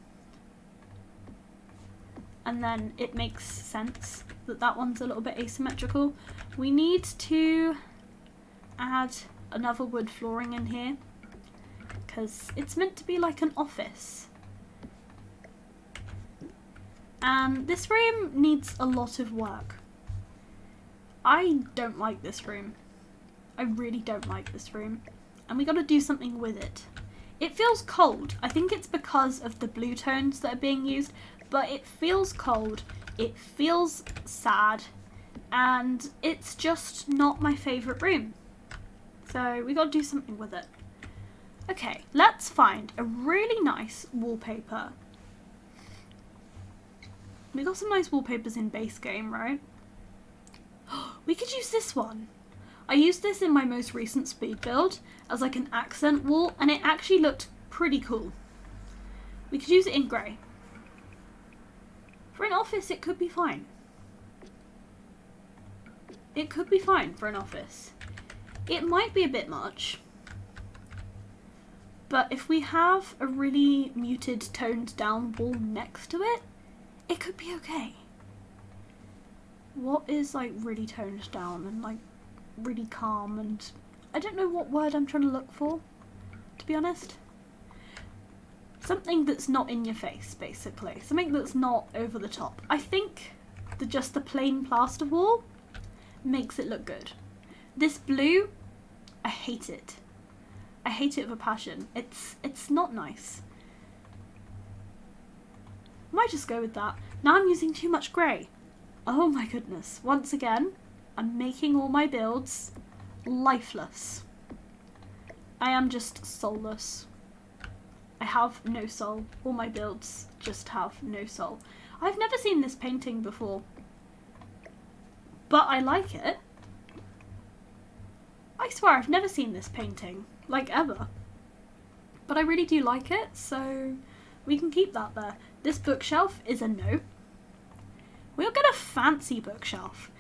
[SPEAKER 1] And then it makes sense that that one's a little bit asymmetrical. We need to add another wood flooring in here because it's meant to be like an office. And this room needs a lot of work. I don't like this room. I really don't like this room. And we got to do something with it. It feels cold. I think it's because of the blue tones that are being used. But it feels cold, it feels sad, and it's just not my favourite room. So we gotta do something with it. Okay, let's find a really nice wallpaper. We got some nice wallpapers in base game, right? We could use this one. I used this in my most recent speed build as like an accent wall, and it actually looked pretty cool. We could use it in grey. For an office, it could be fine. It could be fine for an office. It might be a bit much. But if we have a really muted, toned down wall next to it, it could be okay. What is like really toned down and like really calm, and I don't know what word I'm trying to look for, to be honest. Something that's not in your face, basically. Something that's not over the top. I think just the plain plaster wall makes it look good. This blue, I hate it. I hate it with a passion. It's not nice. Might just go with that. Now I'm using too much grey. Oh my goodness. Once again, I'm making all my builds lifeless. I am just soulless. I have no soul. All my builds just have no soul. I've never seen this painting before, but I like it. I swear I've never seen this painting, like ever. But I really do like it, so we can keep that there. This bookshelf is a no. We'll get a fancy bookshelf.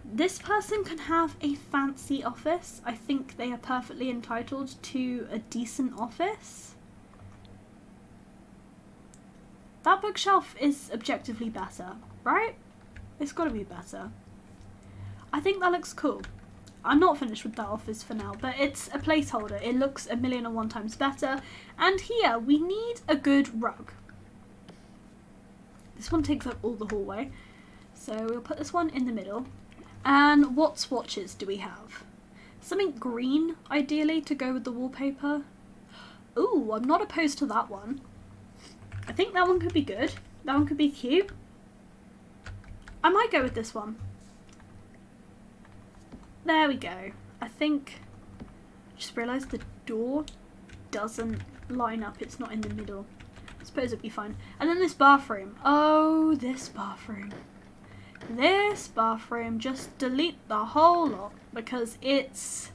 [SPEAKER 1] This person can have a fancy office. I think they are perfectly entitled to a decent office. That bookshelf is objectively better, right? It's got to be better. I think that looks cool. I'm not finished with that office for now, but it's a placeholder. It looks 1,000,001 times better. And here, we need a good rug. This one takes up all the hallway. So we'll put this one in the middle. And what swatches do we have? Something green, ideally, to go with the wallpaper. Ooh, I'm not opposed to that one. I think that one could be good. That one could be cute. I might go with this one. There we go. I think... I just realised the door doesn't line up. It's not in the middle. I suppose it'd be fine. And then this bathroom. Oh, this bathroom. This bathroom. Just delete the whole lot because it's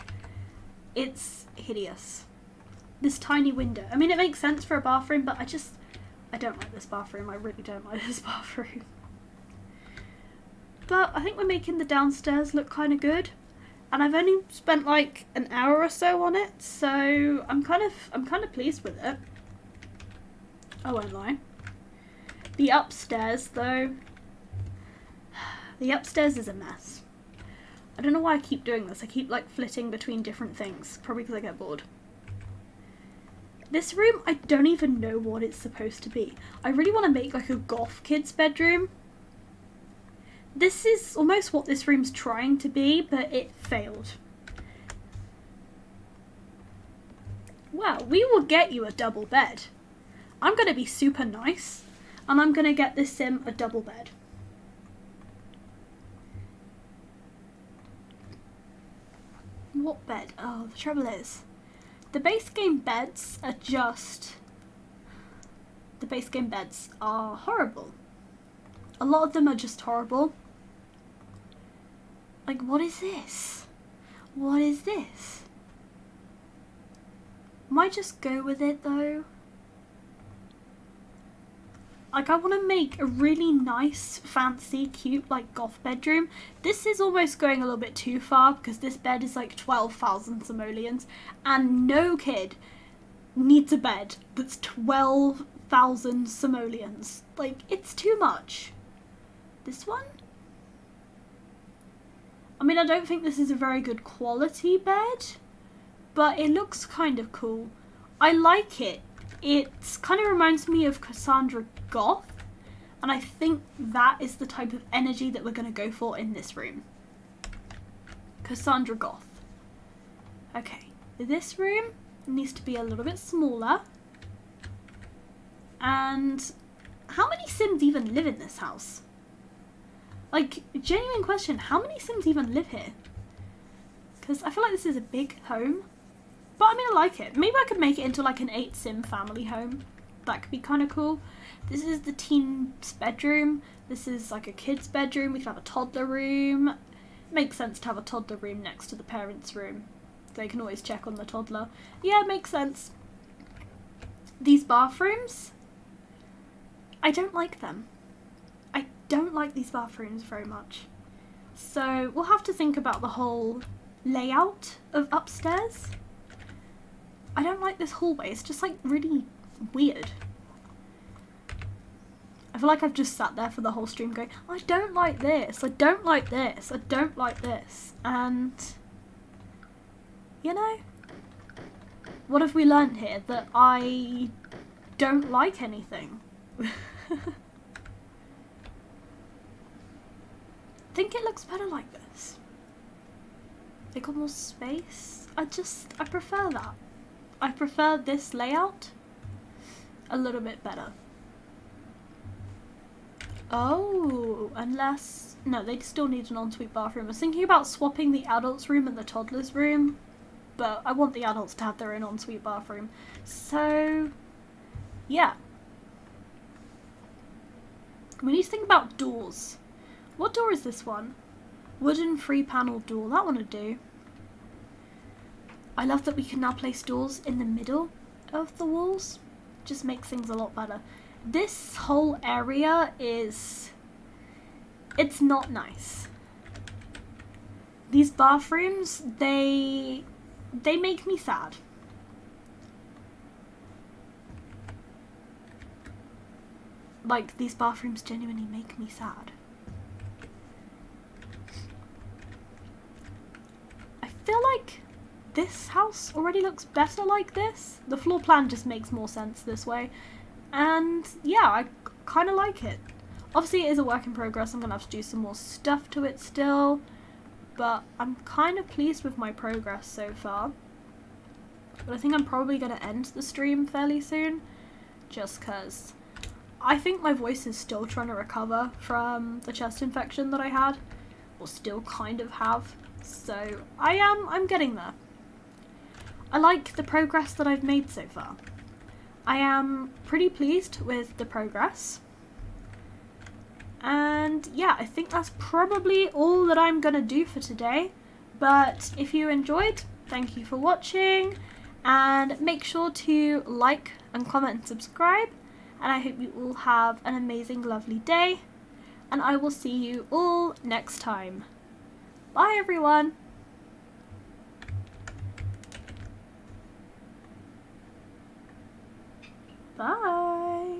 [SPEAKER 1] hideous. This tiny window. I mean, it makes sense for a bathroom, but I don't like this bathroom. I really don't like this bathroom. But I think we're making the downstairs look kind of good. And I've only spent like an hour or so on it, so I'm kind of pleased with it. I won't lie. The upstairs though, the upstairs is a mess. I don't know why I keep doing this. I keep like flitting between different things, probably because I get bored. This room, I don't even know what it's supposed to be. I really want to make like a goth kid's bedroom. This is almost what this room's trying to be, but it failed. Well, we will get you a double bed. I'm going to be super nice, and I'm going to get this sim a double bed. What bed? Oh, the trouble is, the base game beds are just... The base game beds are horrible. A lot of them are just horrible. Like, what is this? What is this? Might just go with it though. Like, I want to make a really nice, fancy, cute, like, goth bedroom. This is almost going a little bit too far because this bed is like 12,000 simoleons and no kid needs a bed that's 12,000 simoleons. Like, it's too much. This one? I mean, I don't think this is a very good quality bed, but it looks kind of cool. I like it. It kind of reminds me of Cassandra Goth, and I think that is the type of energy that we're going to go for in this room. Cassandra Goth. Okay, this room needs to be a little bit smaller. And how many Sims even live in this house? Like, genuine question, how many Sims even live here? Because I feel like this is a big home. But I mean, I like it. Maybe I could make it into like an 8 Sim family home. That could be kind of cool. This is the teen's bedroom. This is like a kid's bedroom. We could have a toddler room. It makes sense to have a toddler room next to the parents' room. They can always check on the toddler. Yeah, it makes sense. These bathrooms, I don't like them. I don't like these bathrooms very much. So we'll have to think about the whole layout of upstairs. I don't like this hallway. It's just like really weird. I feel like I've just sat there for the whole stream going, I don't like this, I don't like this, I don't like this. And, you know, what have we learned here? That I don't like anything. I think it looks better like this. They got more space. I prefer that. I prefer this layout a little bit better. Oh, unless... No, they still need an ensuite bathroom. I was thinking about swapping the adults' room and the toddlers' room, but I want the adults to have their own ensuite bathroom. So, yeah. We need to think about doors. What door is this one? Wooden 3-panel door. That one would do. I love that we can now place doors in the middle of the walls. Just makes things a lot better. This whole area is... it's not nice. These bathrooms, they make me sad. Like, these bathrooms genuinely make me sad. I feel like this house already looks better like this. The floor plan just makes more sense this way. And yeah, I kind of like it. Obviously it is a work in progress. I'm going to have to do some more stuff to it still. But I'm kind of pleased with my progress so far. But I think I'm probably going to end the stream fairly soon. Just because I think my voice is still trying to recover from the chest infection that I had. Or still kind of have. So I'm getting there. I like the progress that I've made so far. I am pretty pleased with the progress. And yeah, I think that's probably all that I'm going to do for today. But if you enjoyed, thank you for watching. And make sure to like and comment and subscribe. And I hope you all have an amazing, lovely day. And I will see you all next time. Bye everyone!